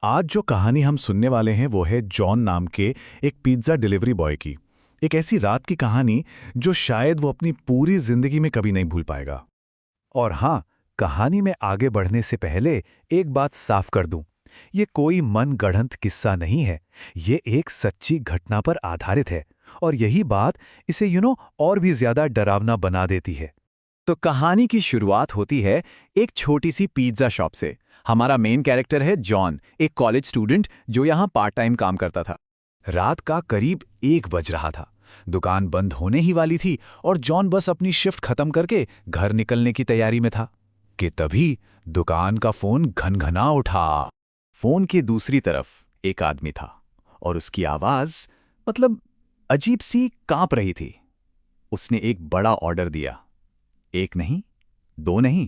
आज जो कहानी हम सुनने वाले हैं वो है जॉन नाम के एक पिज्ज़ा डिलीवरी बॉय की। एक ऐसी रात की कहानी जो शायद वो अपनी पूरी जिंदगी में कभी नहीं भूल पाएगा। और हाँ, कहानी में आगे बढ़ने से पहले एक बात साफ कर दूं। ये कोई मनगढ़ंत किस्सा नहीं है। ये एक सच्ची घटना पर आधारित है और यही बात इसे और भी ज्यादा डरावना बना देती है। तो कहानी की शुरुआत होती है एक छोटी सी पिज्ज़ा शॉप से। हमारा मेन कैरेक्टर है जॉन, एक कॉलेज स्टूडेंट जो यहाँ पार्ट टाइम काम करता था। रात का करीब 1 बज रहा था। दुकान बंद होने ही वाली थी और जॉन बस अपनी शिफ्ट खत्म करके घर निकलने की तैयारी में था कि तभी दुकान का फोन घनघना उठा। फोन की दूसरी तरफ एक आदमी था और उसकी आवाज़ अजीब सी कांप रही थी। उसने एक बड़ा ऑर्डर दिया। एक नहीं, दो नहीं,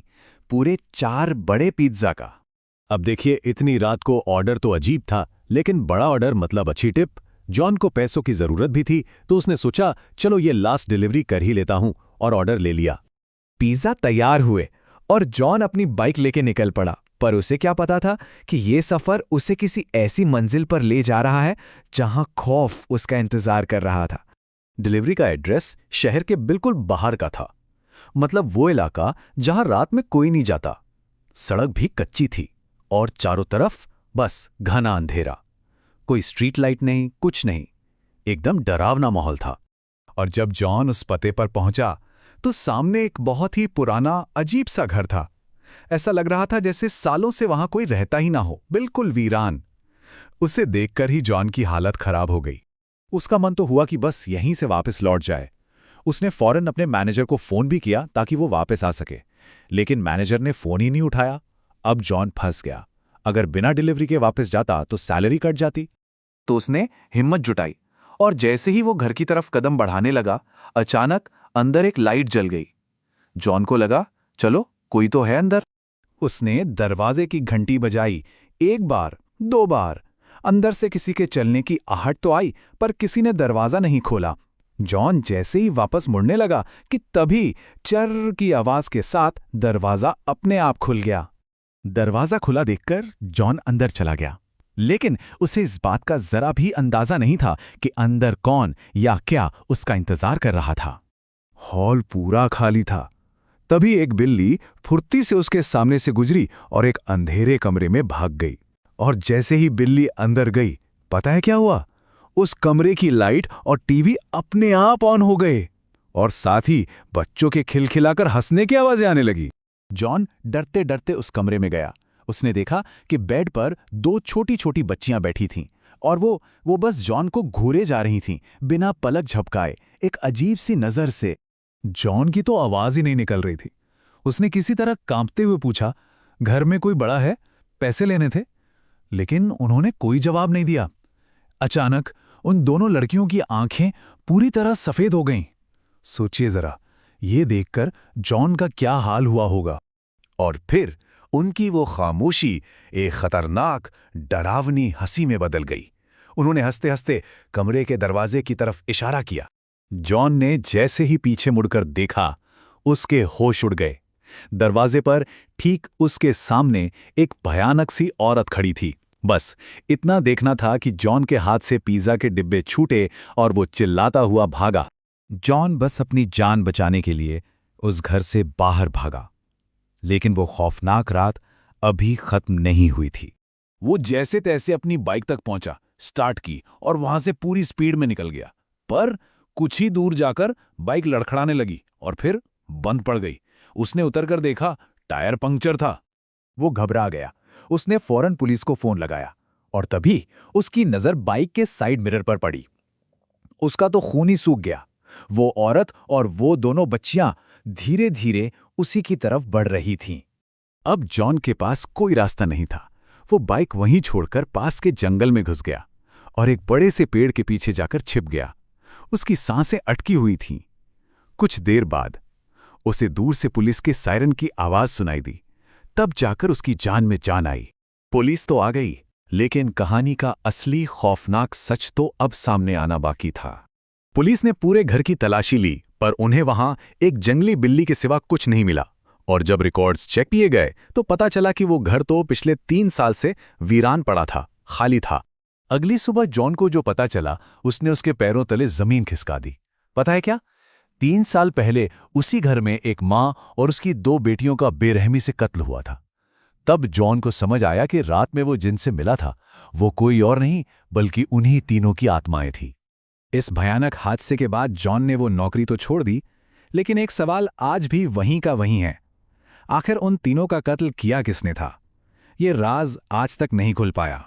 पूरे 4 बड़े पिज्ज़ा का। अब देखिए, इतनी रात को ऑर्डर तो अजीब था, लेकिन बड़ा ऑर्डर मतलब अच्छी टिप। जॉन को पैसों की जरूरत भी थी, तो उसने सोचा चलो ये लास्ट डिलीवरी कर ही लेता हूं, और ऑर्डर ले लिया। पिज्जा तैयार हुए और जॉन अपनी बाइक लेके निकल पड़ा। पर उसे क्या पता था कि ये सफर उसे किसी ऐसी मंजिल पर ले जा रहा है जहां खौफ उसका इंतजार कर रहा था। डिलीवरी का एड्रेस शहर के बिल्कुल बाहर का था। मतलब वो इलाका जहां रात में कोई नहीं जाता। सड़क भी कच्ची थी और चारों तरफ बस घना अंधेरा। कोई स्ट्रीट लाइट नहीं, कुछ नहीं। एकदम डरावना माहौल था। और जब जॉन उस पते पर पहुंचा तो सामने एक बहुत ही पुराना अजीब सा घर था। ऐसा लग रहा था जैसे सालों से वहां कोई रहता ही ना हो, बिल्कुल वीरान। उसे देखकर ही जॉन की हालत खराब हो गई। उसका मन तो हुआ कि बस यहीं से वापस लौट जाए। उसने फौरन अपने मैनेजर को फोन भी किया ताकि वो वापस आ सके, लेकिन मैनेजर ने फोन ही नहीं उठाया। अब जॉन फंस गया। अगर बिना डिलीवरी के वापस जाता तो सैलरी कट जाती। तो उसने हिम्मत जुटाई और जैसे ही वो घर की तरफ कदम बढ़ाने लगा, अचानक अंदर एक लाइट जल गई। जॉन को लगा चलो कोई तो है अंदर। उसने दरवाजे की घंटी बजाई। 1 बार, 2 बार। अंदर से किसी के चलने की आहट तो आई, पर किसी ने दरवाजा नहीं खोला। जॉन जैसे ही वापस मुड़ने लगा कि तभी चर्र की आवाज के साथ दरवाजा अपने आप खुल गया। दरवाजा खुला देखकर जॉन अंदर चला गया, लेकिन उसे इस बात का जरा भी अंदाजा नहीं था कि अंदर कौन या क्या उसका इंतजार कर रहा था। हॉल पूरा खाली था। तभी एक बिल्ली फुर्ती से उसके सामने से गुजरी और एक अंधेरे कमरे में भाग गई। और जैसे ही बिल्ली अंदर गई, पता है क्या हुआ? उस कमरे की लाइट और टीवी अपने आप ऑन हो गए और साथ ही बच्चों के खिलखिलाकर हंसने की आवाजें आने लगी। जॉन डरते डरते उस कमरे में गया। उसने देखा कि बेड पर 2 छोटी छोटी बच्चियां बैठी थीं और वो बस जॉन को घूरे जा रही थीं, बिना पलक झपकाए, एक अजीब सी नजर से। जॉन की तो आवाज ही नहीं निकल रही थी। उसने किसी तरह कांपते हुए पूछा, घर में कोई बड़ा है? पैसे लेने थे? लेकिन उन्होंने कोई जवाब नहीं दिया। अचानक उन दोनों लड़कियों की आंखें पूरी तरह सफेद हो गईं। सोचिए जरा, ये देखकर जॉन का क्या हाल हुआ होगा। और फिर उनकी वो खामोशी एक खतरनाक, डरावनी हंसी में बदल गई। उन्होंने हंसते हंसते कमरे के दरवाजे की तरफ इशारा किया। जॉन ने जैसे ही पीछे मुड़कर देखा, उसके होश उड़ गए। दरवाजे पर ठीक उसके सामने एक भयानक सी औरत खड़ी थी। बस इतना देखना था कि जॉन के हाथ से पिज्जा के डिब्बे छूटे और वो चिल्लाता हुआ भागा। जॉन बस अपनी जान बचाने के लिए उस घर से बाहर भागा, लेकिन वो खौफनाक रात अभी खत्म नहीं हुई थी। वो जैसे तैसे अपनी बाइक तक पहुंचा, स्टार्ट की और वहां से पूरी स्पीड में निकल गया। पर कुछ ही दूर जाकर बाइक लड़खड़ाने लगी और फिर बंद पड़ गई। उसने उतरकर देखा, टायर पंक्चर था। वो घबरा गया। उसने फौरन पुलिस को फोन लगाया और तभी उसकी नजर बाइक के साइड मिरर पर पड़ी। उसका तो खून ही सूख गया। वो औरत और वो दोनों बच्चियां धीरे धीरे उसी की तरफ बढ़ रही थीं। अब जॉन के पास कोई रास्ता नहीं था। वो बाइक वहीं छोड़कर पास के जंगल में घुस गया और एक बड़े से पेड़ के पीछे जाकर छिप गया। उसकी सांसें अटकी हुई थीं। कुछ देर बाद उसे दूर से पुलिस के सायरन की आवाज सुनाई दी। तब जाकर उसकी जान में जान आई। पुलिस तो आ गई, लेकिन कहानी का असली खौफनाक सच तो अब सामने आना बाकी था। पुलिस ने पूरे घर की तलाशी ली, पर उन्हें वहां एक जंगली बिल्ली के सिवा कुछ नहीं मिला और जब रिकॉर्ड्स चेक किए गए तो पता चला कि वो घर तो पिछले 3 साल से वीरान पड़ा था, खाली था। अगली सुबह जॉन को जो पता चला उसने उसके पैरों तले जमीन खिसका दी। पता है क्या? 3 साल पहले उसी घर में एक माँ और उसकी 2 बेटियों का बेरहमी से कत्ल हुआ था। तब जॉन को समझ आया कि रात में वो जिनसे मिला था वो कोई और नहीं बल्कि उन्हीं तीनों की आत्माएं थी। इस भयानक हादसे के बाद जॉन ने वो नौकरी तो छोड़ दी, लेकिन एक सवाल आज भी वहीं का वहीं है। आखिर उन तीनों का कत्ल किया किसने था? ये राज आज तक नहीं खुल पाया।